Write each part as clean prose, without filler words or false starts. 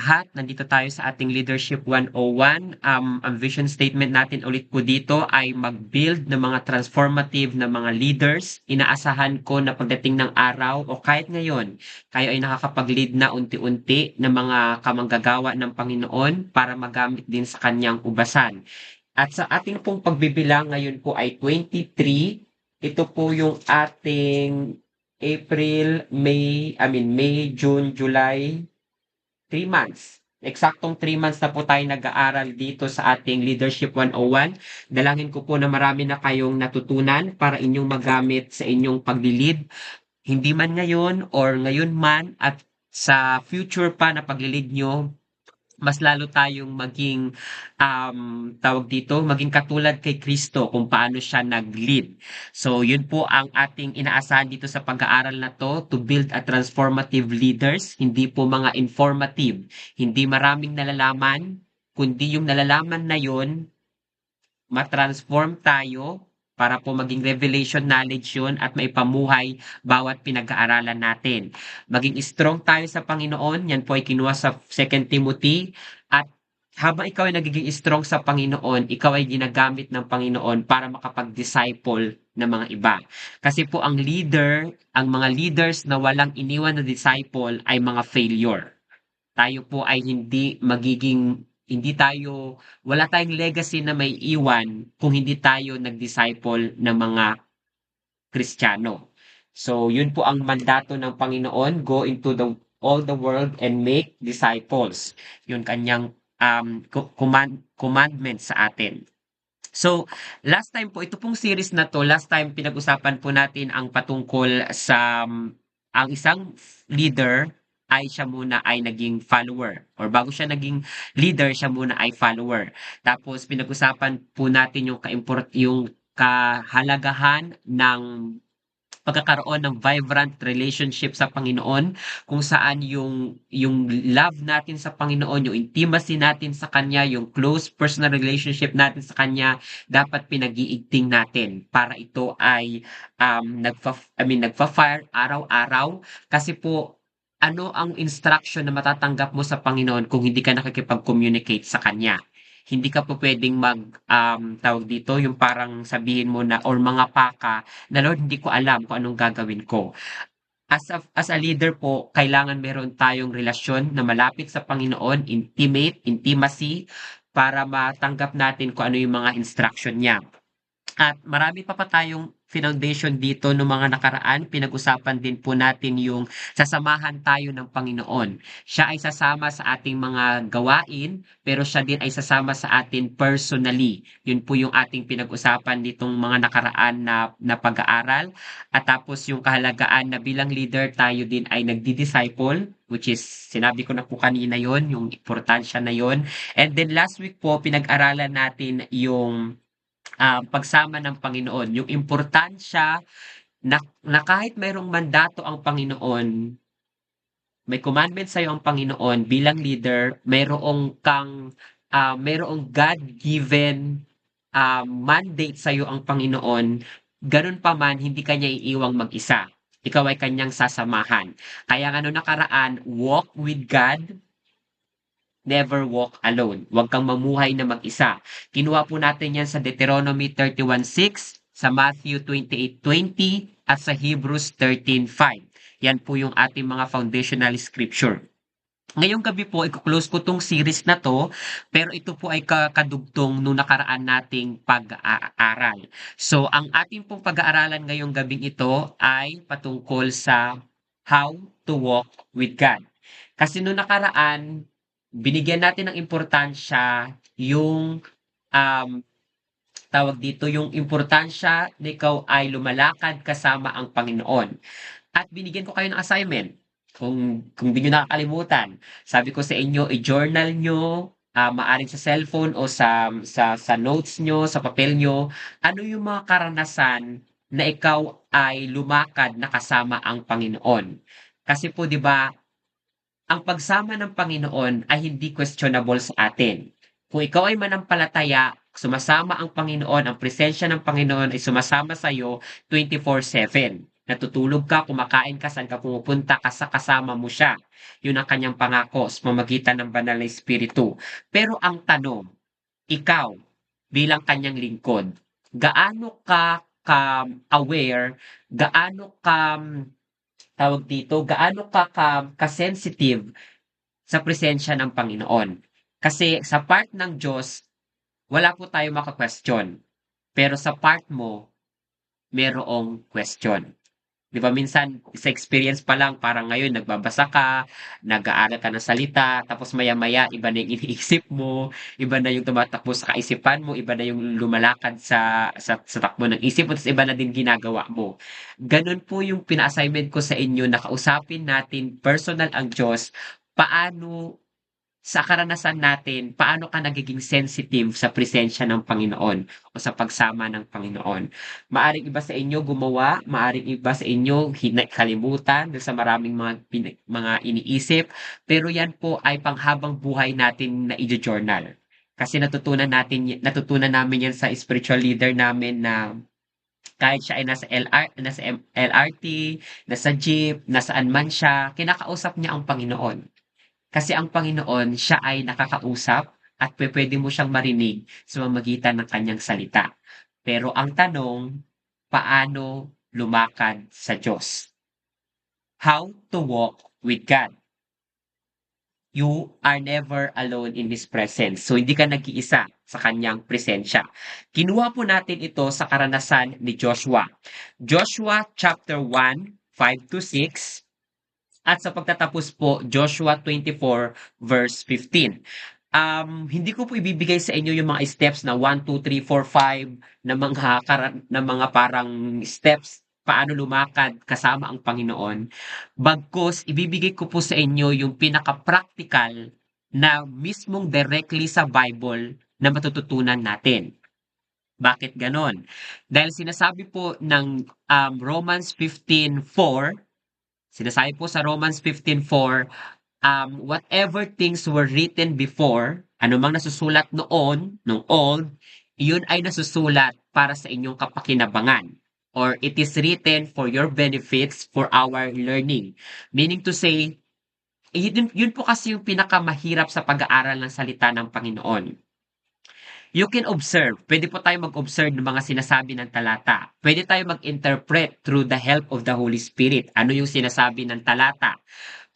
Lahat, nandito tayo sa ating Leadership 101. Ang vision statement natin ulit po dito ay mag-build ng mga transformative na mga leaders. Inaasahan ko na pagdating ng araw o kahit ngayon, kayo ay nakakapag-lead na unti-unti ng mga kamanggagawa ng Panginoon para magamit din sa kanyang ubasan. At sa ating pong pagbibilang ngayon po ay 23. Ito po yung ating May, June, July, 3 months. Eksaktong 3 months na po tayo nag-aaral dito sa ating Leadership 101. Dalangin ko po na marami na kayong natutunan para inyong magamit sa inyong pagli-lead. Hindi man ngayon or ngayon man at sa future pa na pagli-lead nyo, mas lalo tayong maging, tawag dito, maging katulad kay Kristo kung paano siya nag-lead. So, yun po ang ating inaasahan dito sa pag-aaral na to build a transformative leaders, hindi po mga informative. Hindi maraming nalalaman, kundi yung nalalaman na yun, ma-transform tayo para po maging revelation knowledge yun at maipamuhay bawat pinag-aaralan natin. Maging strong tayo sa Panginoon, yan po ay kinuha sa 2 Timothy, at habang ikaw ay nagiging strong sa Panginoon, ikaw ay ginagamit ng Panginoon para makapag-disciple ng mga iba. Kasi po ang mga leaders na walang iniwan na disciple ay mga failure. Tayo po ay hindi tayo, wala tayong legacy na may iwan kung hindi tayo nag-disciple ng mga Kristiyano. So, yun po ang mandato ng Panginoon, go into all the world and make disciples. Yun kanyang commandment sa atin. So, last time po, ito pong series na to, last time pinag-usapan po natin ang patungkol sa ang isang leader ay siya muna ay naging follower or bago siya naging leader, siya muna ay follower. Tapos pinag-usapan po natin yung kahalagahan ng pagkakaroon ng vibrant relationship sa Panginoon, kung saan yung love natin sa Panginoon, yung intimacy natin sa Kanya, yung close personal relationship natin sa Kanya, dapat pinag-iigting natin para ito ay nagfa-fire araw-araw. Kasi po, ano ang instruction na matatanggap mo sa Panginoon kung hindi ka nakikipag-communicate sa Kanya? Hindi ka po pwedeng tawag dito, yung parang sabihin mo na or mga paka na, "Lord, hindi ko alam kung anong gagawin ko." As a leader po, kailangan meron tayong relasyon na malapit sa Panginoon, intimacy, para matanggap natin kung ano yung mga instruction niya. At marami pa tayong foundation dito nung mga nakaraan. Pinag-usapan din po natin yung sasamahan tayo ng Panginoon. Siya ay sasama sa ating mga gawain, pero siya din ay sasama sa atin personally. Yun po yung ating pinag-usapan ditong mga nakaraan na pag-aaral. At tapos yung kahalagaan na bilang leader tayo din ay nagdi-disciple, which is sinabi ko na po kanina yon, yung importansya na yon. And then last week po, pinag-aralan natin yung pagsama ng Panginoon, yung importansya na kahit mayroong mandato ang Panginoon, may commandment sa'yo ang Panginoon bilang leader, mayroong God-given mandate sa'yo ang Panginoon, ganun pa man, hindi kanya iiwang mag-isa. Ikaw ay kanyang sasamahan. Kaya nga nung nakaraan, walk with God, never walk alone. Huwag kang mamuhay na mag-isa. Kinuha po natin yan sa Deuteronomy 31:6, sa Matthew 28:20, at sa Hebrews 13:5. Yan po yung ating mga foundational scripture. Ngayong gabi po, i-close ko tong series na to, pero ito po ay kadugtong nung nakaraan nating pag-aaral. So, ang ating pong pag-aaralan ngayong gabing ito ay patungkol sa how to walk with God. Kasi nung nakaraan, binigyan natin ng importansya yung tawag dito, yung importansya na ikaw ay lumalakad kasama ang Panginoon. At binigyan ko kayo ng assignment. Kung di nyo nakakalimutan, sabi ko sa inyo, i-journal nyo, maaring sa cellphone o sa notes nyo, sa papel nyo, ano yung mga karanasan na ikaw ay lumakad na kasama ang Panginoon. Kasi po, di ba, ang pagsama ng Panginoon ay hindi questionable sa atin. Kung ikaw ay manampalataya, sumasama ang Panginoon, ang presensya ng Panginoon ay sumasama sa iyo 24/7. Natutulog ka, kumakain ka, saan ka pumupunta, kasama mo siya. Yun ang kanyang pangako sa pamamagitan ng banal na espiritu. Pero ang tanong, ikaw bilang kanyang lingkod, gaano ka-aware, gaano tawag dito, gaano ka-sensitive sa presensya ng Panginoon? Kasi sa part ng Diyos, wala po tayong maka-question. Pero sa part mo, merong question. 'Di ba minsan sa experience pa lang parang ngayon nagbabasa ka, nag-aaral ka ng salita, tapos maya-maya iba na yung iniisip mo, iba na yung tumatakbo sa kaisipan mo, iba na yung lumalakad sa takbo ng isip mo, ta's iba na din ginagawa mo. Gano'n po yung pina-assignment ko sa inyo na kausapin natin personal ang Diyos, paano sa karanasan natin, paano ka nagiging sensitive sa presensya ng Panginoon o sa pagsama ng Panginoon. Maaring iba sa inyo gumawa, maaring iba sa inyo kalimutan dahil sa maraming mga iniisip, pero yan po ay panghabang buhay natin na i-journal. Kasi natutunan namin yan sa spiritual leader namin na kahit siya ay nasa LRT, nasa jeep, nasaan man siya, kinakausap niya ang Panginoon. Kasi ang Panginoon, siya ay nakakausap at pupuwede mo siyang marinig sa pamamagitan ng kanyang salita. Pero ang tanong, paano lumakad sa Diyos? How to walk with God? You are never alone in His presence. So, hindi ka nag-iisa sa kanyang presensya. Kinuha po natin ito sa karanasan ni Joshua. Joshua chapter 1, 5 to 6, at sa pagtatapos po, Joshua 24 verse 15. Hindi ko po ibibigay sa inyo yung mga steps na 1, 2, 3, 4, 5 na mga parang steps paano lumakad kasama ang Panginoon. Bagkus, ibibigay ko po sa inyo yung pinaka-practical na mismong directly sa Bible na matututunan natin. Bakit ganon? Dahil sinasabi po ng Romans 15:4, sinasabi po sa Romans 15:4, whatever things were written before, anumang nasusulat noon, nung old, iyon ay nasusulat para sa inyong kapakinabangan. Or it is written for your benefits for our learning. Meaning to say, yun po kasi yung pinakamahirap sa pag-aaral ng salita ng Panginoon. You can observe. Pwede po tayo mag-observe ng mga sinasabi ng talata. Pwede tayo mag-interpret through the help of the Holy Spirit. Ano yung sinasabi ng talata?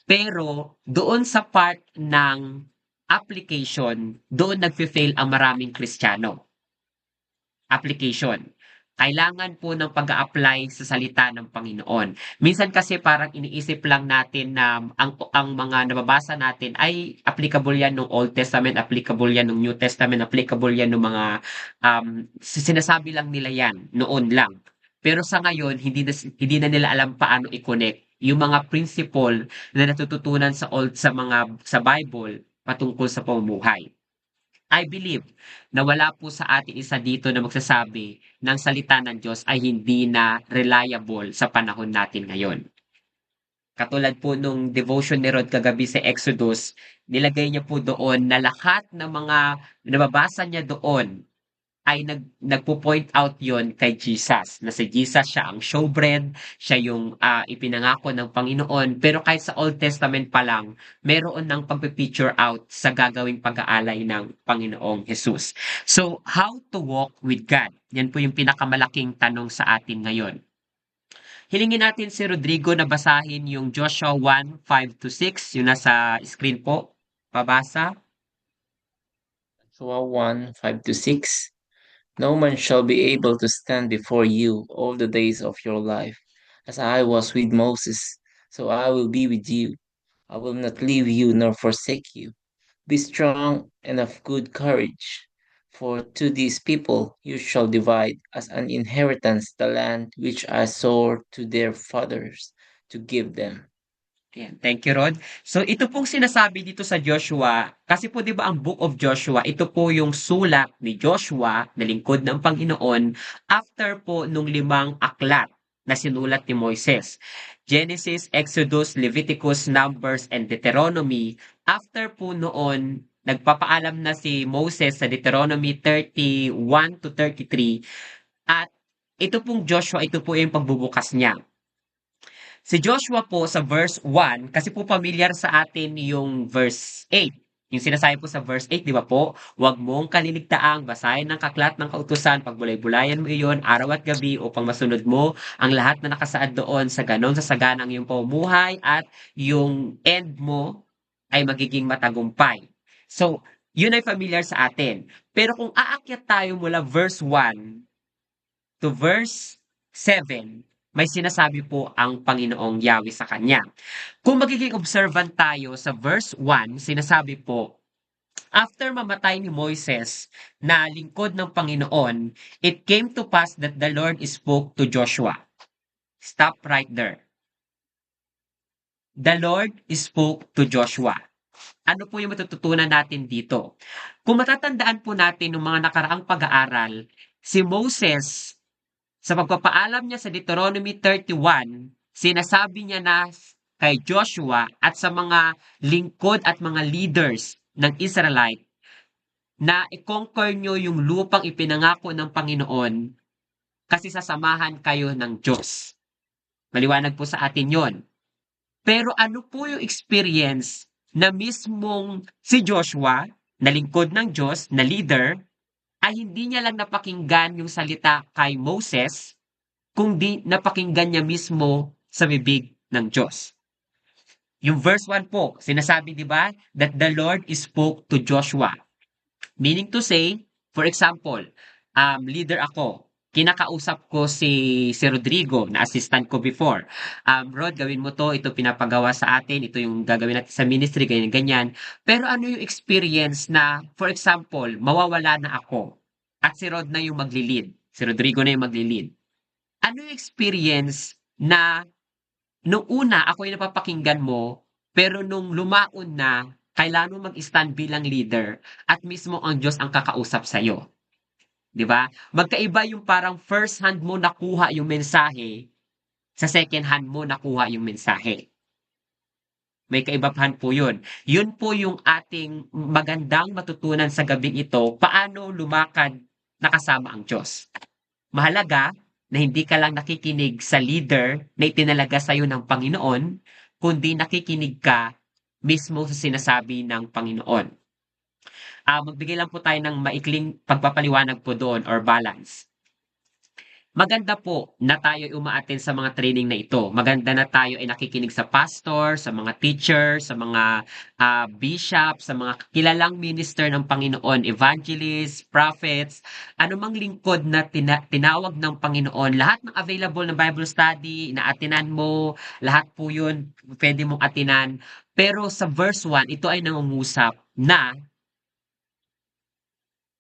Pero doon sa part ng application, doon nagfe-fail ang maraming Kristiyano. Application. Kailangan po ng pag-a-apply sa salita ng Panginoon. Minsan kasi parang iniisip lang natin na ang mga nababasa natin ay applicable yan ng Old Testament, applicable yan ng New Testament, applicable yan ng mga sinasabi lang nila yan noon lang. Pero sa ngayon, hindi na nila alam paano i-connect yung mga principle na natututunan sa Bible patungkol sa pamumuhay. I believe na wala po sa ating isa dito na magsasabi ng salita ng Diyos ay hindi na reliable sa panahon natin ngayon. Katulad po nung devotion ni Rod kagabi sa Exodus, nilagay niya po doon na lahat ng mga nababasa niya doon ay nagpo-point out yon kay Jesus, na si Jesus siya ang showbread, siya yung ipinangako ng Panginoon. Pero kahit sa Old Testament pa lang, meron ng pagpe-picture out sa gagawing pag-aalay ng Panginoong Jesus. So, how to walk with God? Yan po yung pinakamalaking tanong sa atin ngayon. Hilingin natin si Rodrigo na basahin yung Joshua 1, 5 to 6, yung nasa screen po. Pabasa. Joshua 1, 5 to 6. No man shall be able to stand before you all the days of your life. As I was with Moses, so I will be with you. I will not leave you nor forsake you. Be strong and of good courage, for to these people you shall divide as an inheritance the land which I swore to their fathers to give them. Ayan, thank you, Rod. So ito pong sinasabi dito sa Joshua, kasi po 'di ba ang Book of Joshua, ito po yung sulat ni Joshua na lingkod ng Panginoon after po nung 5 aklat na sinulat ni Moises. Genesis, Exodus, Leviticus, Numbers, and Deuteronomy. After po noon, nagpapaalam na si Moses sa Deuteronomy 31 to 33, at ito pong Joshua, ito po yung pagbubukas niya. Si Joshua po sa verse 1, kasi po familiar sa atin yung verse 8. Yung sinasabi po sa verse 8, di ba po? Huwag mong kaliligtaang basahin ng kaklat ng kautusan, pagbulay-bulayan mo iyon araw at gabi upang masunod mo ang lahat na nakasaad doon sa ganon sa saganang iyong pamumuhay at yung end mo ay magiging matagumpay. So, yun ay familiar sa atin. Pero kung aakyat tayo mula verse 1 to verse 7, may sinasabi po ang Panginoong Yahweh sa kanya. Kung magiging observant tayo sa verse 1, sinasabi po, after mamatay ni Moises na lingkod ng Panginoon, it came to pass that the Lord spoke to Joshua. Stop right there. The Lord spoke to Joshua. Ano po yung matututunan natin dito? Kung matatandaan po natin ng mga nakaraang pag-aaral, si Moses, sa pagpapaalam niya sa Deuteronomy 31, sinasabi niya na kay Joshua at sa mga lingkod at mga leaders ng Israelite na i-conquer nyo yung lupang ipinangako ng Panginoon kasi sasamahan kayo ng Diyos. Maliwanag po sa atin yon. Pero ano po yung experience na mismong si Joshua, na lingkod ng Diyos, na leader, ay hindi niya lang napakinggan yung salita kay Moses, kundi napakinggan niya mismo sa bibig ng Diyos. Yung verse 1 po, sinasabi di ba, that the Lord spoke to Joshua. Meaning to say, for example, leader ako, kinakausap ko si Rodrigo, na assistant ko before. Rod, gawin mo to, ito pinapagawa sa atin, ito yung gagawin natin sa ministry, ganyan, ganyan. Pero ano yung experience na, for example, mawawala na ako at si Rod na yung magli-lead, si Rodrigo na yung magli-lead. Ano yung experience na nung una ako yung napapakinggan mo, pero nung lumaon na, kailangan mo mag-stand bilang leader at mismo ang Diyos ang kakausap sa'yo. 'Di ba? Magkaiba yung parang first hand mo nakuha yung mensahe, sa second hand mo nakuha yung mensahe. May kaibahan po yun. Yun po yung ating magandang matutunan sa gabing ito, paano lumakad na kasama ang Diyos. Mahalaga na hindi ka lang nakikinig sa leader na itinalaga sa iyo ng Panginoon, kundi nakikinig ka mismo sa sinasabi ng Panginoon. Magbigay lang po tayo ng maikling pagpapaliwanag po doon or balance. Maganda po na tayo ay umaattend sa mga training na ito. Maganda na tayo ay nakikinig sa pastor, sa mga teacher, sa mga bishop, sa mga kilalang minister ng Panginoon, evangelists, prophets, anumang lingkod na tinawag ng Panginoon. Lahat ng available na Bible study, inaatinan mo, lahat po yun, pwede mong atinan. Pero sa verse 1, ito ay nangungusap na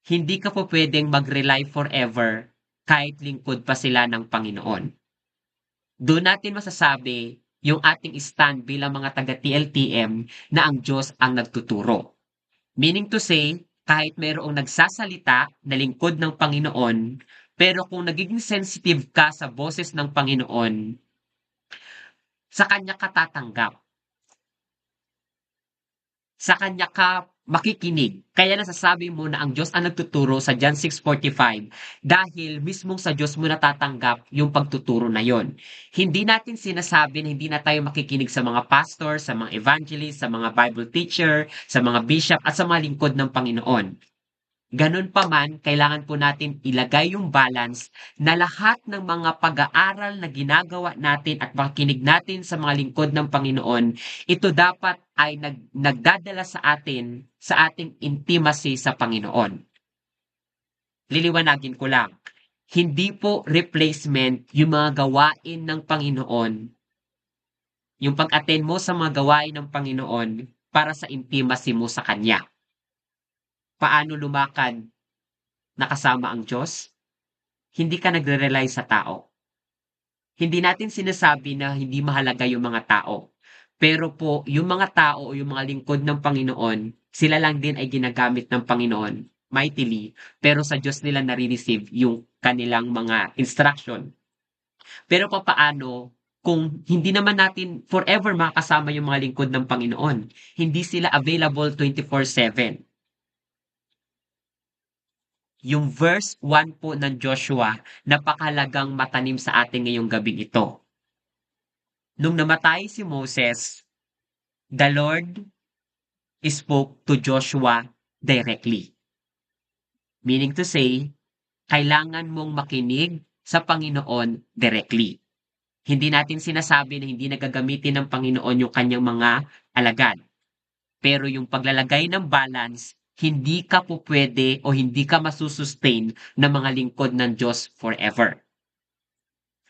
hindi ka po pwedeng mag-rely forever kahit lingkod pa sila ng Panginoon. Doon natin masasabi yung ating stand bilang mga taga-TLTM na ang Diyos ang nagtuturo. Meaning to say, kahit mayroong nagsasalita na lingkod ng Panginoon, pero kung nagiging sensitive ka sa boses ng Panginoon, sa Kanya ka tatanggap. Sa Kanya ka makikinig. Kaya nasasabi mo na ang Diyos ang nagtuturo sa John 6:45 dahil mismong sa Diyos mo natatanggap yung pagtuturo na yon. Hindi natin sinasabi na hindi na tayo makikinig sa mga pastor, sa mga evangelist, sa mga Bible teacher, sa mga bishop at sa mga lingkod ng Panginoon. Ganun pa man, kailangan po natin ilagay yung balance na lahat ng mga pag-aaral na ginagawa natin at pakikinig natin sa mga lingkod ng Panginoon, ito dapat ay nagdadala sa atin sa ating intimacy sa Panginoon. Liliwanagin ko lang, hindi po replacement yung mga gawain ng Panginoon, yung pag-attend mo sa mga gawain ng Panginoon para sa intimacy mo sa Kanya. Paano lumakad na kasama ang Diyos? Hindi ka nagre-rely sa tao. Hindi natin sinasabi na hindi mahalaga yung mga tao. Pero po, yung mga tao o yung mga lingkod ng Panginoon, sila lang din ay ginagamit ng Panginoon mightily, pero sa Diyos nila nare-receive yung kanilang mga instruction. Pero papaano kung hindi naman natin forever makasama yung mga lingkod ng Panginoon? Hindi sila available 24/7. Yung verse 1 po ng Joshua, napakahalagang matanim sa atin ngayong gabing ito. Nung namatay si Moses, the Lord spoke to Joshua directly. Meaning to say, kailangan mong makinig sa Panginoon directly. Hindi natin sinasabi na hindi nagagamitin ng Panginoon yung kanyang mga alagad. Pero yung paglalagay ng balance, hindi ka po pwede o hindi ka masusustain ng mga lingkod ng Diyos forever.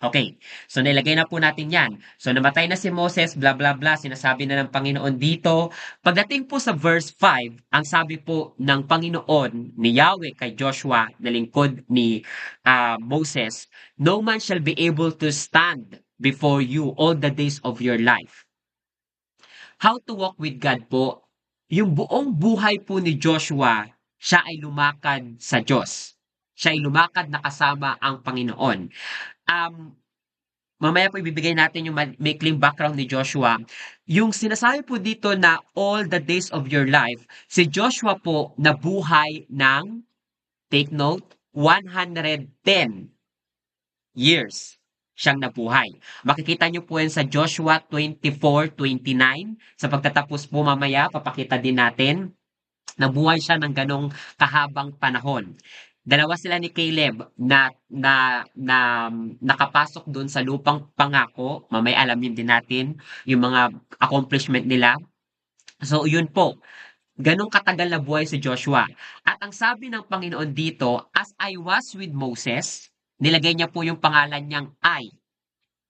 Okay, so nilagay na po natin yan. So namatay na si Moses, blah blah blah, sinasabi na ng Panginoon dito. Pagdating po sa verse 5, ang sabi po ng Panginoon ni Yahweh kay Joshua na lingkod ni Moses, "No man shall be able to stand before you all the days of your life." How to walk with God po, yung buong buhay po ni Joshua, siya ay lumakad sa Diyos. Siya ay lumakad na kasama ang Panginoon. Mamaya po ibibigay natin yung maikling background ni Joshua. Yung sinasabi po dito na all the days of your life, si Joshua po nabuhay ng, take note, 110 years siyang nabuhay. Makikita niyo po yan sa Joshua 24:29. Sa pagtatapos po mamaya, papakita din natin, nabuhay siya ng ganong kahabang panahon. Dalawa sila ni Caleb na nakapasok doon sa lupang pangako. Mamaya alamin din natin yung mga accomplishment nila. So, yun po. Ganong katagal na buhay si Joshua. At ang sabi ng Panginoon dito, as I was with Moses, nilagay niya po yung pangalan niyang I.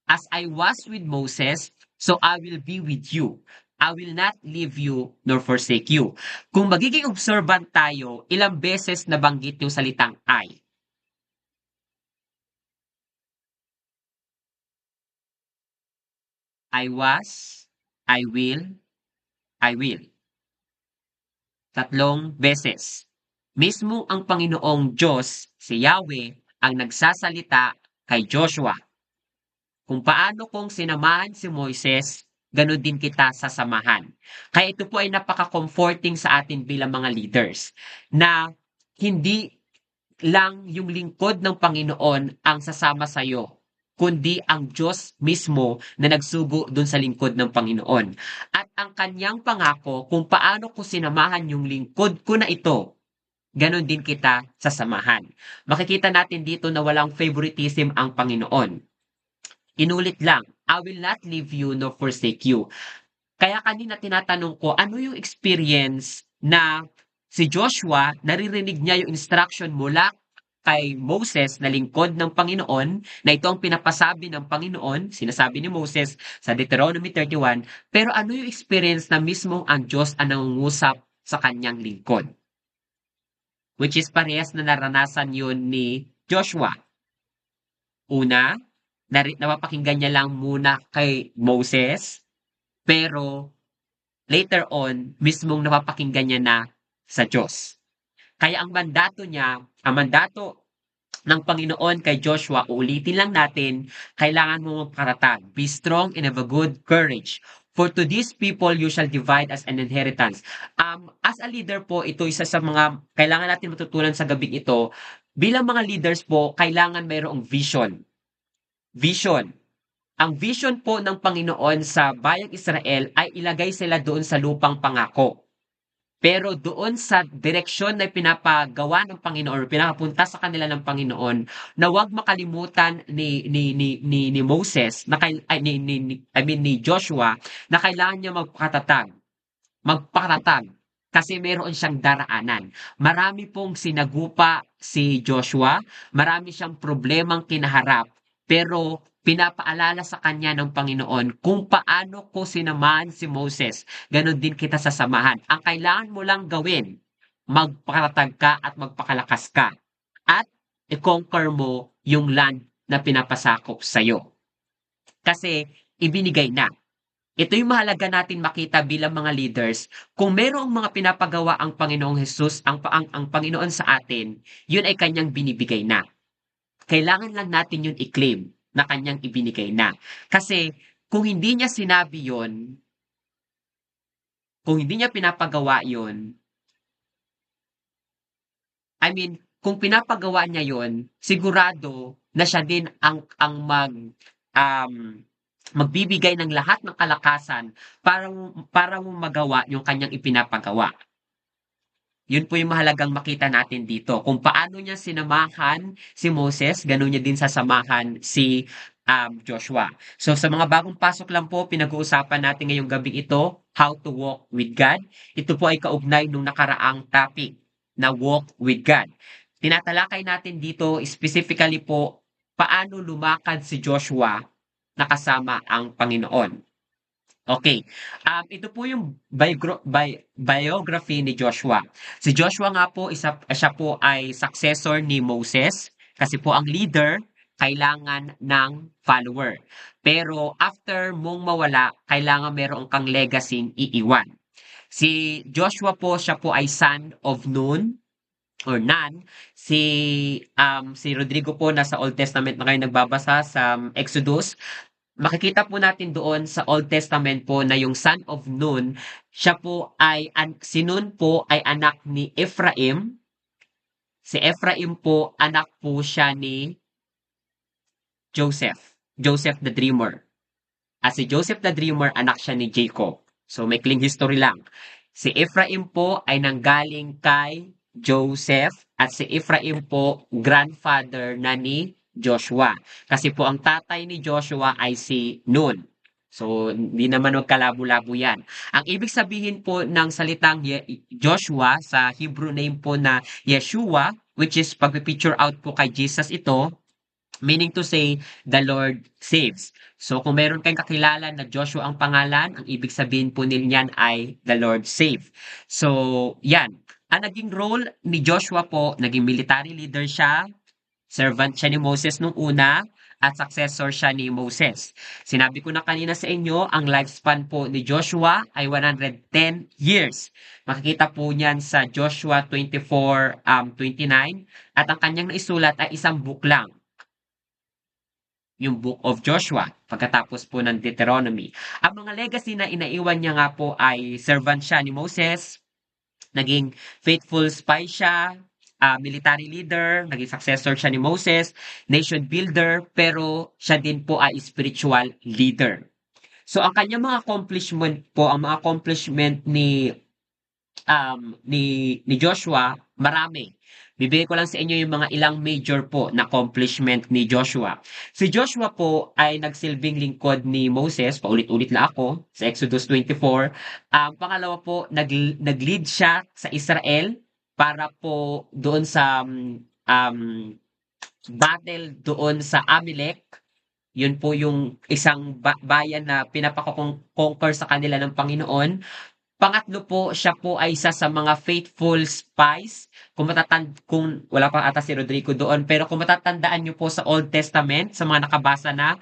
As I was with Moses, so I will be with you. I will not leave you nor forsake you. Kung magiging observant tayo, ilang beses nabanggit yung salitang I. I was, I will. Tatlong beses. Mismo ang Panginoong Diyos, si Yahweh, ang nagsasalita kay Joshua. Kung paano kung sinamahan si Moises, ganun din kita sasamahan. Kaya ito po ay napaka-comforting sa atin bilang mga leaders na hindi lang yung lingkod ng Panginoon ang sasama sa iyo, kundi ang Diyos mismo na nagsugo dun sa lingkod ng Panginoon. At ang kanyang pangako kung paano ko sinamahan yung lingkod ko na ito, ganon din kita sasamahan. Makikita natin dito na walang favoritism ang Panginoon. Inulit lang, I will not leave you nor forsake you. Kaya kanina tinatanong ko, ano yung experience na si Joshua, naririnig niya yung instruction mula kay Moses na lingkod ng Panginoon, na ito ang pinapasabi ng Panginoon, sinasabi ni Moses sa Deuteronomy 31, pero ano yung experience na mismo ang Diyos ang nangungusap sa kanyang lingkod? Which is parehas na naranasan yun ni Joshua. Una, napapakinggan niya lang muna kay Moses, pero later on, mismong napapakinggan niya na sa Diyos. Kaya ang mandato ng Panginoon kay Joshua, uulitin lang natin, kailangan mo magparatag. Be strong and have a good courage. For to these people you shall divide as an inheritance. As a leader po, ito isa sa mga kailangan natin matutunan sa gabing ito. Bilang mga leaders po, kailangan mayroong vision. Vision. Ang vision po ng Panginoon sa bayang Israel ay ilagay sila doon sa lupang pangako. Pero doon sa direksyon na pinapagawa ng Panginoon, pinapapunta sa kanila ng Panginoon, na huwag makalimutan ni Moses, na ni Joshua, na kailangan niya magpakatatag, kasi meron siyang daraanan. Marami pong sinagupa si Joshua, marami siyang problemang kinaharap, pero pinapaalala sa kanya ng Panginoon kung paano ko sinamahan si Moses, ganon din kita sasamahan. Ang kailangan mo lang gawin, magpakatatag ka at magpakalakas ka. At i-conquer mo yung land na pinapasakop sa'yo. Kasi ibinigay na. Ito yung mahalaga natin makita bilang mga leaders. Kung merong mga pinapagawa ang Panginoong Hesus, ang Panginoon sa atin, yun ay kanyang binibigay na. Kailangan lang natin yun i-claim na kanyang ibinigay na. Kasi kung hindi niya sinabi yun, kung hindi niya pinapagawa yun, kung pinapagawa niya yun, sigurado na siya din ang magbibigay ng lahat ng kalakasan para mo magawa yung kanyang ipinapagawa. Yun po yung mahalagang makita natin dito. Kung paano niya sinamahan si Moses, gano'n niya din sasamahan si Joshua. So sa mga bagong pasok lang po, pinag-uusapan natin ngayong gabing ito, how to walk with God. Ito po ay kaugnay nung nakaraang topic na walk with God. Tinatalakay natin dito specifically po paano lumakad si Joshua na kasama ang Panginoon. Okay. Ito po yung biography ni Joshua. Si Joshua nga po, siya po ay successor ni Moses kasi po ang leader kailangan ng follower. Pero after mong mawala, kailangan meron kang legacy iiwan. Si Joshua po, siya po ay son of Nun or Nan. Si Rodrigo po nasa Old Testament na kayo nagbabasa sa Exodus. Makikita po natin doon sa Old Testament po na yung son of Nun, siya po ay, si Nun po ay anak ni Ephraim. Si Ephraim po, anak po siya ni Joseph. Joseph the Dreamer. At si Joseph the Dreamer, anak siya ni Jacob. So, may cling history lang. Si Ephraim po ay nanggaling kay Joseph at si Ephraim po, grandfather na ni Joshua. Kasi po ang tatay ni Joshua ay si Nun. So, hindi naman magkalabo-labo yan. Ang ibig sabihin po ng salitang Joshua sa Hebrew name po na Yeshua, which is pag-picture out po kay Jesus ito, meaning to say, the Lord saves. So kung meron kayong kakilala na Joshua ang pangalan, ang ibig sabihin po niyan ay the Lord save. So yan. Ang naging role ni Joshua po, naging military leader siya, servant siya ni Moses nung una, at successor siya ni Moses. Sinabi ko na kanina sa inyo, ang lifespan po ni Joshua ay 110 years. Makikita po niyan sa Joshua 24:29 at ang kanyang naisulat ay isang book lang, yung Book of Joshua, pagkatapos po ng Deuteronomy. Ang mga legacy na inaiwan niya nga po ay servant siya ni Moses, naging faithful spy siya, military leader, naging successor siya ni Moses, nation builder, pero siya din po ay spiritual leader. So ang kanyang mga accomplishment po, ang mga accomplishment ni Joshua, marami. Bibigay ko lang sa inyo yung mga ilang major po na accomplishment ni Joshua. Si Joshua po ay nagsilbing lingkod ni Moses, paulit-ulit na ako, sa Exodus 24. Pangalawa po, nag-lead siya sa Israel para po doon sa battle doon sa Amalek. Yun po yung isang bayan na pinapako-conquer sa kanila ng Panginoon. Pangatlo po, siya po ay isa sa mga faithful spies. Kung wala pa ata si Rodrigo doon, pero kung matatandaan niyo po sa Old Testament, sa mga nakabasa na,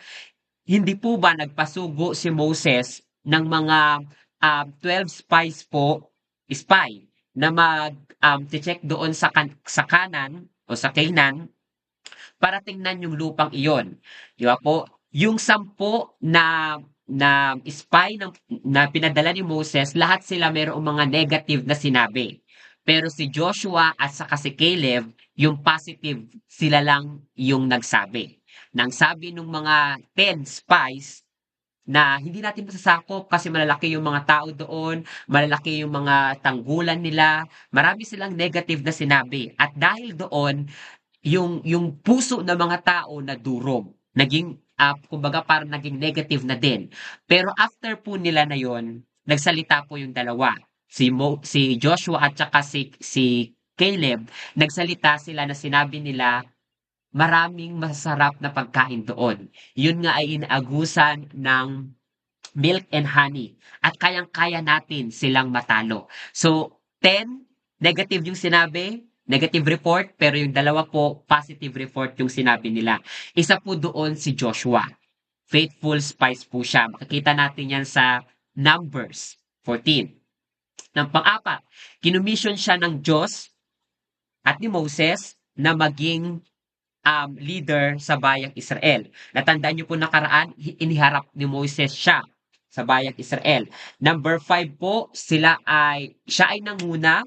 hindi po ba nagpasugo si Moses ng mga 12 spies po, spy, na check doon sa Kanan o sa Canaan para tingnan yung lupang iyon. Di ba po? Yung 10 na spy na pinadala ni Moses, lahat sila mayroong mga negative na sinabi. Pero si Joshua at saka si Caleb, yung positive, sila lang yung nagsabi. Nang sabi ng mga 10 spies na hindi natin masasakop kasi malalaki yung mga tao doon, malalaki yung mga tanggulan nila, marami silang negative na sinabi. At dahil doon, yung puso ng mga tao na durog. Naging, kumbaga parang naging negative na din. Pero after po nila na yon, nagsalita po yung dalawa. Si Joshua at saka si Caleb, nagsalita sila na sinabi nila, maraming masarap na pagkain doon. Yun nga ay inaagusan ng milk and honey. At kayang-kaya natin silang matalo. So, 10, negative yung sinabi, negative report, pero yung dalawa po, positive report yung sinabi nila. Isa po doon si Joshua. Faithful spies po siya. Makikita natin yan sa Numbers 14. Ng pang-apat, kinumission siya ng Diyos at ni Moses na maging leader sa bayang Israel. Natandaan niyo po nakaraan, iniharap ni Moses siya sa bayang Israel. Number 5 po, siya ay nanguna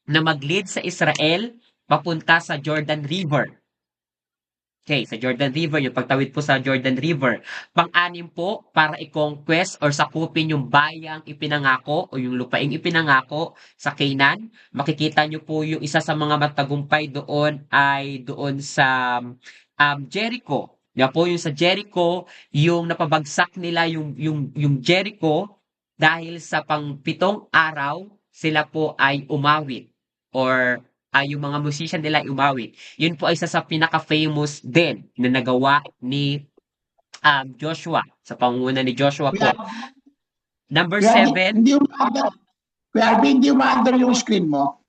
na mag-lead sa Israel papunta sa Jordan River. Okay, sa Jordan River, yung pagtawid po sa Jordan River. Pang-anim po, para i-conquest or sakupin yung bayang ipinangako o yung lupaing ipinangako sa Canaan. Makikita nyo po yung isa sa mga matagumpay doon ay doon sa Jericho. Yan po yung sa Jericho, yung napabagsak nila yung Jericho dahil sa pang-pitong araw, sila po ay umawit or ay yung mga musician nila ay umawit. Yun po ay isa sa pinaka-famous din na nagawa ni Joshua, sa pangunguna ni Joshua Kuya, po. Number Kuya, seven, hindi umaandar. Kuya Alvin, hindi umaandar yung screen mo.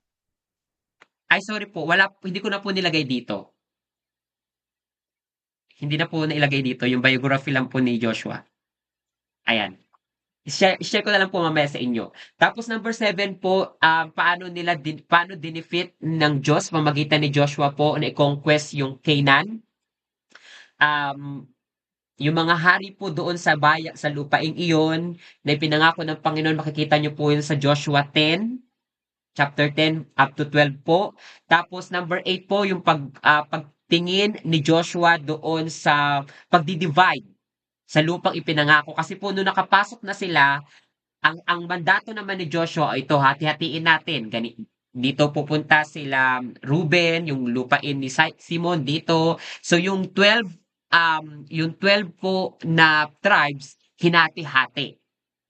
ay sorry po, hindi ko na po nilagay dito. Hindi na po nailagay dito, yung biography lang po ni Joshua. Ayan. I-share ko na lang po mamaya sa inyo. Tapos number seven po, paano dinefeat ng Diyos pamamagitan ni Joshua po na i-conquest yung Canaan. Um, yung mga hari po doon sa lupaing iyon na ipinangako ng Panginoon, makikita niyo po yun sa Joshua 10, chapter 10 up to 12 po. Tapos number 8 po yung pagtingin ni Joshua doon sa pagdi-divide sa lupang ipinangako. Kasi po nung nakapasok na sila, ang mandato naman ni Joshua, ito, hati-hatiin natin. Dito pupunta sila Ruben, yung lupain ni Simon dito. So yung 12 po na tribes, hinati-hati.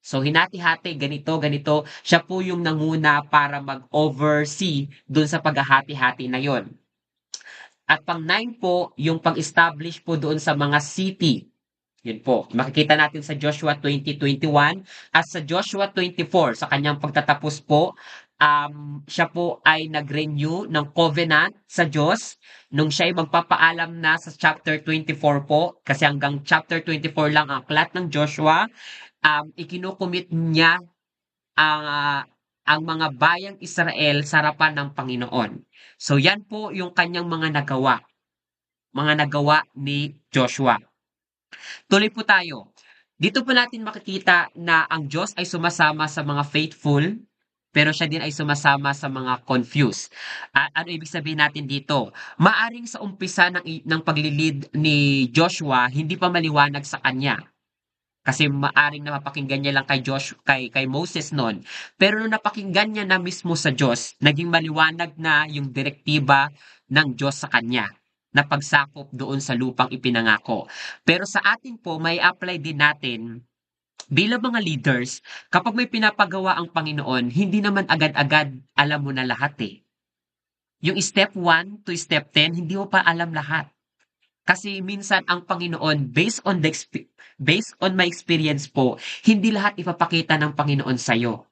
So hinati-hati, ganito, ganito. Siya po yung nanguna para mag-oversee dun sa paghahati-hati na yon. At pang-9 po, yung pang-establish po doon sa mga city. Yun po. Makikita natin sa Joshua 20:21 at sa Joshua 24, sa kanyang pagtatapos po, siya po ay nag-renew ng covenant sa Diyos nung siya ay magpapaalam na sa chapter 24 po, kasi hanggang chapter 24 lang ang aklat ng Joshua, ikinukumit niya ang mga bayang Israel sa harapan ng Panginoon. So yan po yung kanyang mga nagawa ni Joshua. Tuloy po tayo. Dito po natin makikita na ang Diyos ay sumasama sa mga faithful, pero siya din ay sumasama sa mga confused. Ano ibig sabihin natin dito? Maaring sa umpisa ng paglilid ni Joshua, hindi pa maliwanag sa kanya. Kasi maaring napapakinggan niya lang kay Moses noon. Pero nung napakinggan niya na mismo sa Diyos, naging maliwanag na yung direktiba ng Diyos sa kanya na pagsakop doon sa lupang ipinangako. Pero sa atin po, may apply din natin bilang mga leaders, kapag may pinapagawa ang Panginoon, hindi naman agad-agad alam mo na lahat eh. Yung step 1 to step 10, hindi mo pa alam lahat. Kasi minsan ang Panginoon, based on my experience po, hindi lahat ipapakita ng Panginoon sa'yo.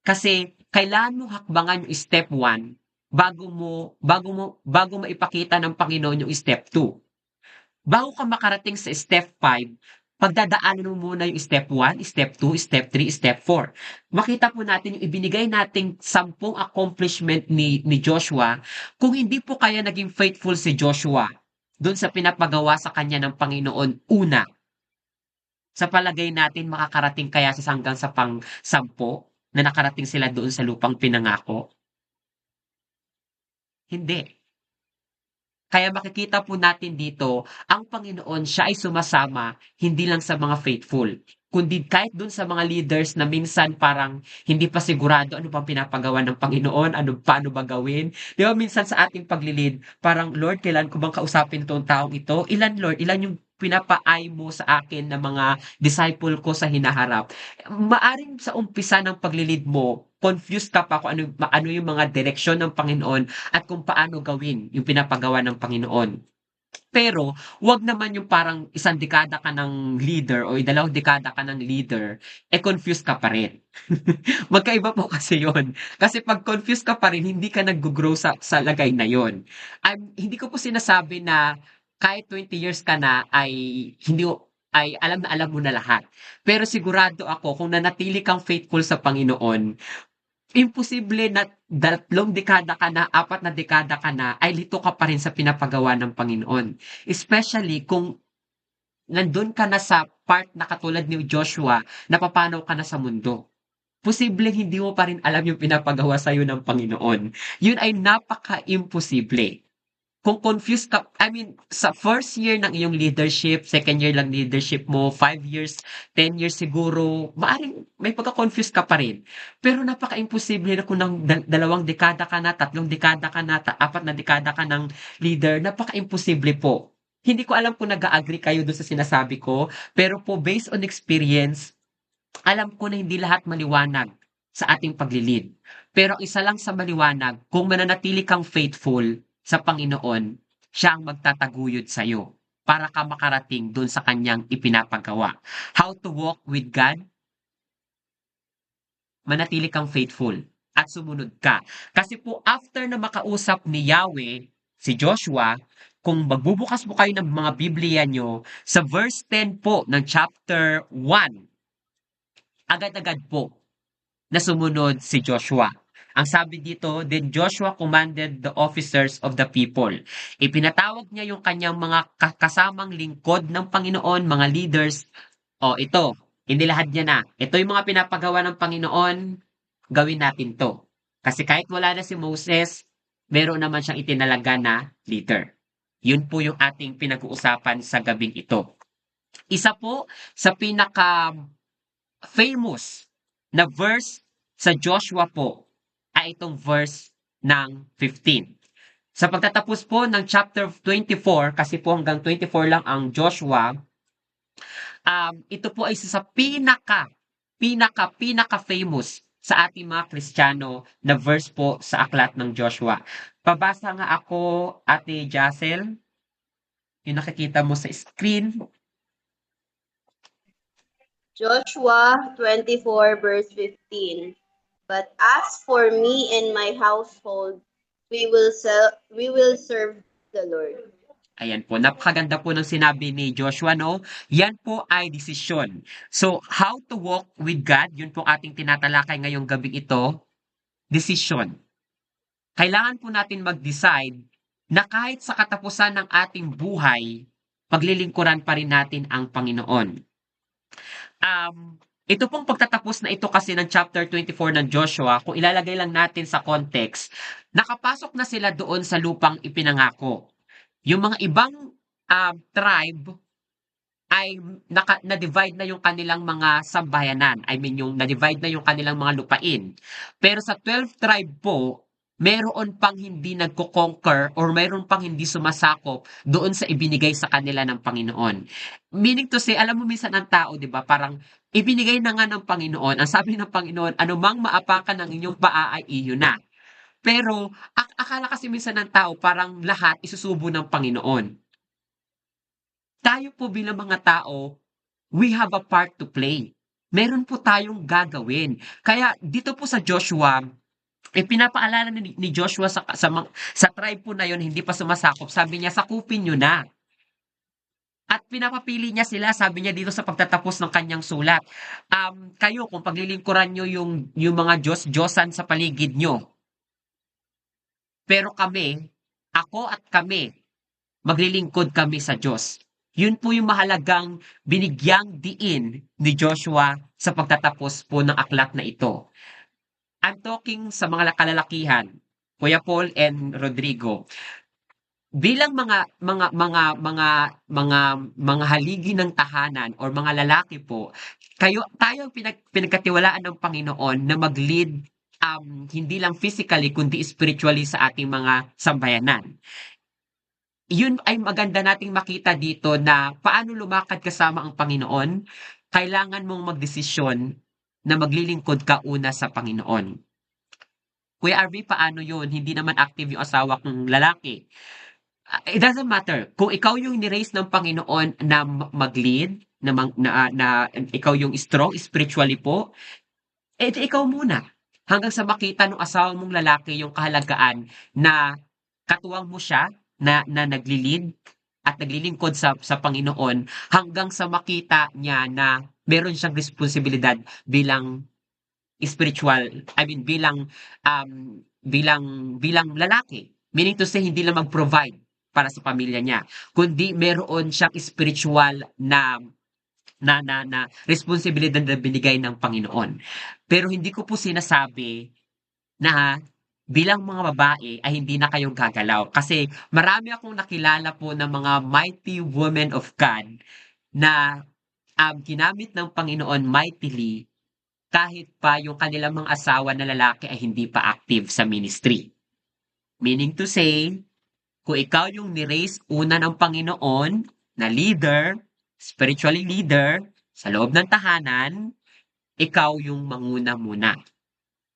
Kasi kailangan mo hakbangan yung step 1 bago mo ipakita ng Panginoon yung step 2. Bago ka makarating sa step 5, pagdadaanan mo muna yung step 1, step 2, step 3, step 4. Makita po natin yung ibinigay nating 10 accomplishment ni Joshua. Kung hindi po kaya naging faithful si Joshua doon sa pinapagawa sa kanya ng Panginoon una, sa palagay natin makakarating kaya sa hanggang sa pang-10 na nakarating sila doon sa lupang pinangako? Hindi. Kaya makikita po natin dito, ang Panginoon siya ay sumasama hindi lang sa mga faithful, kundi kahit dun sa mga leaders na minsan parang hindi pa sigurado ano bang pinapagawa ng Panginoon, paano ba gawin. Di ba minsan sa ating paglilid, parang Lord, kailan ko bang kausapin itong taong ito? Ilan Lord, ilan yung pinapaay mo sa akin na mga disciple ko sa hinaharap? Maaring sa umpisa ng paglilid mo, confused ka pa kung ano yung mga direksyon ng Panginoon at kung paano gawin yung pinapagawa ng Panginoon. Pero, wag naman yung parang isang dekada ka ng leader o dalawang dekada ka ng leader, confused ka pa rin. Magkaiba po kasi yon. Kasi pag confused ka pa rin, hindi ka nag-grow sa lagay na yon. Hindi ko po sinasabi na kahit 20 years ka na ay alam na alam mo na lahat. Pero sigurado ako kung nanatili kang faithful sa Panginoon, imposible na 3 dekada ka na, 4 na dekada ka na, ay lito ka pa rin sa pinapagawa ng Panginoon. Especially kung nandun ka na sa part na katulad ni Joshua, na papanaw ka na sa mundo. Posibleng hindi mo pa rin alam yung pinapagawa sa'yo ng Panginoon. Yun ay napaka-imposible. kung confused ka, I mean, sa first year ng iyong leadership, second year lang leadership mo, 5 years, 10 years siguro, maaring may pagka-confused ka pa rin. Pero napaka-imposible na kung ng 2 dekada ka na, 3 dekada ka na, 4 na dekada ka ng leader, napaka-imposible po. Hindi ko alam kung nag-agree kayo doon sa sinasabi ko, pero po based on experience, alam ko na hindi lahat maliwanag sa ating paglilid. Pero isa lang sa maliwanag, kung mananatili kang faithful sa Panginoon, siya ang magtataguyod sa iyo para ka makarating doon sa kanyang ipinapagawa. How to walk with God? Manatili kang faithful at sumunod ka. Kasi po after na makausap ni Yahweh, si Joshua, kung magbubukas po kayo ng mga Biblia nyo, sa verse 10 po ng chapter 1, agad-agad po na sumunod si Joshua. Ang sabi dito, then Joshua commanded the officers of the people. Ipinatawag niya yung kanyang mga kasamang lingkod ng Panginoon, mga leaders. O ito, inilahad niya na. Ito yung mga pinapagawa ng Panginoon, gawin natin to. Kasi kahit wala na si Moses, meron naman siyang itinalaga na leader. Yun po yung ating pinag-uusapan sa gabing ito. Isa po sa pinaka-famous na verse sa Joshua po ay itong verse ng 15. Sa pagtatapos po ng chapter 24, kasi po hanggang 24 lang ang Joshua, ito po ay isa sa pinaka-famous sa ating mga Kristiyano na verse po sa aklat ng Joshua. Pabasa nga ako, Ate Jacel, yung nakikita mo sa screen. Joshua 24 verse 15. But as for me and my household, we will serve the Lord. Ayan po, napakaganda po ng sinabi ni Joshua, no? Yan po ay desisyon. So, how to walk with God, yun po ating tinatalakay ngayong gabi ito, desisyon. Kailangan po natin mag-decide na kahit sa katapusan ng ating buhay, paglilingkuran pa rin natin ang Panginoon. Ito pong pagtatapos na ito kasi ng chapter 24 ng Joshua, kung ilalagay lang natin sa context, nakapasok na sila doon sa lupang ipinangako. Yung mga ibang tribe ay na-divide na yung kanilang mga sambayanan. I mean, yung na-divide na yung kanilang mga lupain. Pero sa 12 tribe po, meron pang hindi nagko-conquer or meron pang hindi sumasakop doon sa ibinigay sa kanila ng Panginoon. Meaning to say, alam mo minsan ang tao, di ba, parang ibinigay na nga ng Panginoon. Ang sabi ng Panginoon, anumang maapakan ng inyong paa ay iyo na. Pero akala kasi minsan ng tao parang lahat isusubo ng Panginoon. Tayo po bilang mga tao, we have a part to play. Meron po tayong gagawin. Kaya dito po sa Joshua, pinapaalala ni Joshua sa tribe po na yon hindi pa sumasakop. Sabi niya, sakupin nyo na. At pinapapili niya sila, sabi niya dito sa pagtatapos ng kanyang sulat. Kayo, kung paglilingkuran nyo yung mga Diyos-Diyosan sa paligid nyo, pero kami, ako at kami, maglilingkod kami sa Diyos. Yun po yung mahalagang binigyang diin ni Joshua sa pagtatapos po ng aklat na ito. I'm talking sa mga kalalakihan, Kuya Paul and Rodrigo. Bilang mga haligi ng tahanan or mga lalaki po, tayo pinagkatiwalaan ng Panginoon na mag-lead hindi lang physically kundi spiritually sa ating mga sambayanan. Yun ay maganda nating makita dito na paano lumakad kasama ang Panginoon. Kailangan mong magdesisyon na maglilingkod ka una sa Panginoon. Kuya RV, paano yun? Hindi naman active yung asawa kong lalaki. It doesn't matter. Kung ikaw yung ni-raise ng Panginoon na mag-lead, na ikaw yung strong spiritually po, ikaw muna. Hanggang sa makita ng asawa mong lalaki yung kahalagaan na katuwang mo siya na naglilid at naglilingkod sa Panginoon hanggang sa makita niya na meron siyang responsibilidad bilang spiritual, I mean bilang lalaki. Meaning to say, hindi lang mag-provide para sa pamilya niya, kundi meron siyang spiritual na responsibilidad na binigay ng Panginoon. Pero hindi ko po sinasabi na bilang mga babae ay hindi na kayo gagalaw. Kasi marami akong nakilala po ng mga mighty women of God na ginamit ng Panginoon mightily kahit pa yung kanilang mga asawa na lalaki ay hindi pa active sa ministry. Meaning to say, kung ikaw yung ni-raise una ng Panginoon na leader, spiritually leader, sa loob ng tahanan, ikaw yung manguna muna.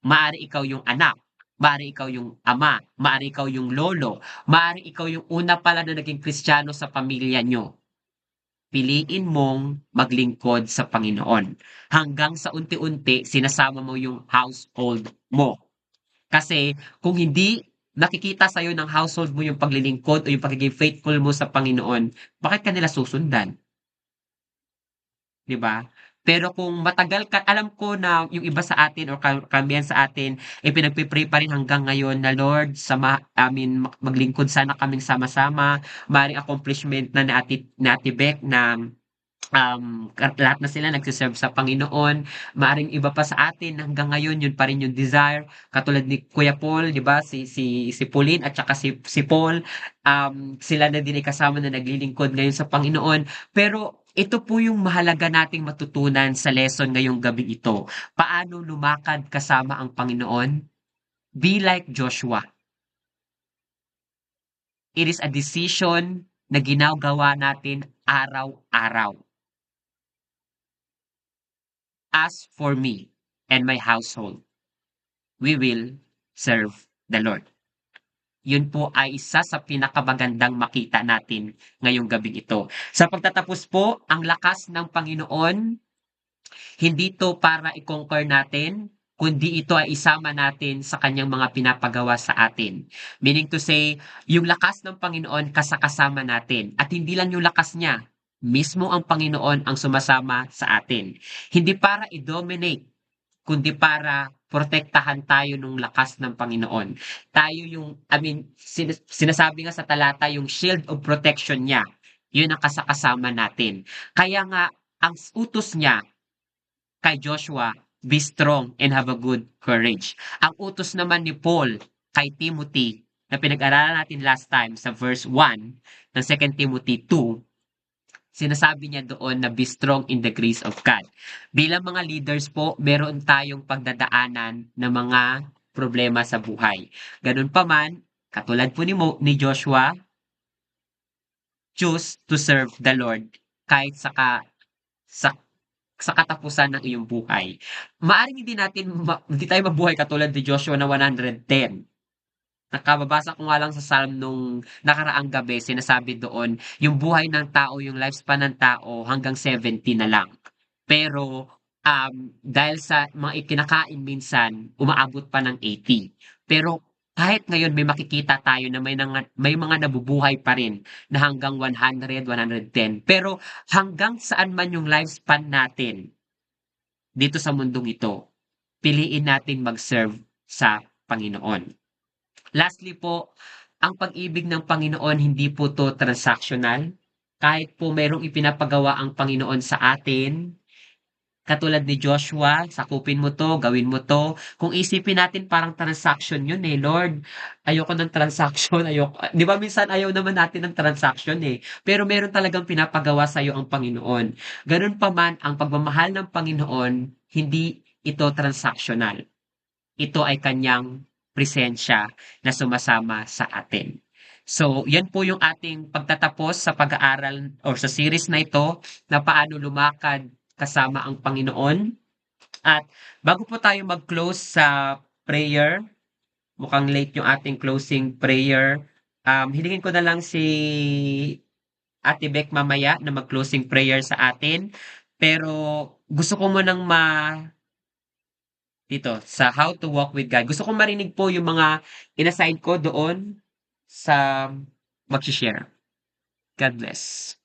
Maari ikaw yung anak, maari ikaw yung ama, maari ikaw yung lolo, maari ikaw yung una pala na naging Kristiyano sa pamilya nyo. Piliin mong maglingkod sa Panginoon. Hanggang sa unti-unti, sinasama mo yung household mo. Kasi kung hindi nakikita sa'yo ng household mo yung paglilingkod o yung pagiging faithful mo sa Panginoon, bakit ka nila susundan? 'Di ba? Pero kung matagal ka, alam ko na yung iba sa atin or karamihan sa atin, pinagpe-pray pa rin hanggang ngayon na Lord, maglingkod sana kaming sama-sama. Maaaring accomplishment na ni Ate Beck na lahat na sila nagse-serve sa Panginoon. Maaring iba pa sa atin hanggang ngayon yun pa rin yung desire. Katulad ni Kuya Paul, 'di ba? Si Pauline at saka si Paul, sila na din ay kasama na naglilingkod ngayon sa Panginoon. Pero ito po yung mahalaga nating matutunan sa lesson ngayong gabi ito. Paano lumakad kasama ang Panginoon? Be like Joshua. It is a decision na ginagawa natin araw-araw. As for me and my household, we will serve the Lord. Yun po ay isa sa pinakamagandang makita natin ngayong gabing ito. Sa pagtatapos po, ang lakas ng Panginoon, hindi to para i-conquer natin, kundi ito ay isama natin sa kanyang mga pinapagawa sa atin. Meaning to say, yung lakas ng Panginoon kasakasama natin. At hindi lang yung lakas niya, mismo ang Panginoon ang sumasama sa atin. Hindi para i-dominate, kundi para protektahan tayo ng lakas ng Panginoon. Tayo yung, sinasabi nga sa talata, yung shield of protection niya. Yun ang kasakasama natin. Kaya nga, ang utos niya kay Joshua, be strong and have a good courage. Ang utos naman ni Paul kay Timothy, na pinag-aralan natin last time sa verse 1 ng 2 Timothy 2, sinasabi niya doon na be strong in the grace of God. Bilang mga leaders po, meron tayong pagdadaanan ng mga problema sa buhay. Ganun pa man, katulad po ni Joshua, choose to serve the Lord kahit sa katapusan ng iyong buhay. Maaring hindi tayo mabuhay katulad ni Joshua na 110. Nakababasa ko nga lang sa Psalm nung nakaraang gabi, sinasabi doon, yung buhay ng tao, yung lifespan ng tao hanggang 70 na lang. Pero dahil sa mga ikinakain minsan, umaabot pa ng 80. Pero kahit ngayon may makikita tayo na may mga nabubuhay pa rin na hanggang 100, 110. Pero hanggang saan man yung lifespan natin dito sa mundong ito, piliin nating mag-serve sa Panginoon. Lastly po, ang pag-ibig ng Panginoon hindi po to transactional. Kahit po merong ipinapagawa ang Panginoon sa atin, katulad ni Joshua, sakupin mo to, gawin mo to. Kung isipin natin parang transaction yun eh, Lord, ayoko ng transaction, di ba minsan ayaw naman natin ng transaction eh, pero meron talagang pinapagawa sa iyo ang Panginoon. Ganun pa man, ang pagmamahal ng Panginoon, hindi ito transactional. Ito ay kanyang presensya na sumasama sa atin. So, yan po yung ating pagtatapos sa pag-aaral or sa series na ito na paano lumakad kasama ang Panginoon. At bago po tayo mag-close sa prayer, mukhang late yung ating closing prayer, hilingin ko na lang si Ate Beck mamaya na mag-closing prayer sa atin. Pero gusto ko munang dito sa How to Walk with God. Gusto kong marinig po yung mga inassign ko doon sa mag-share. God bless.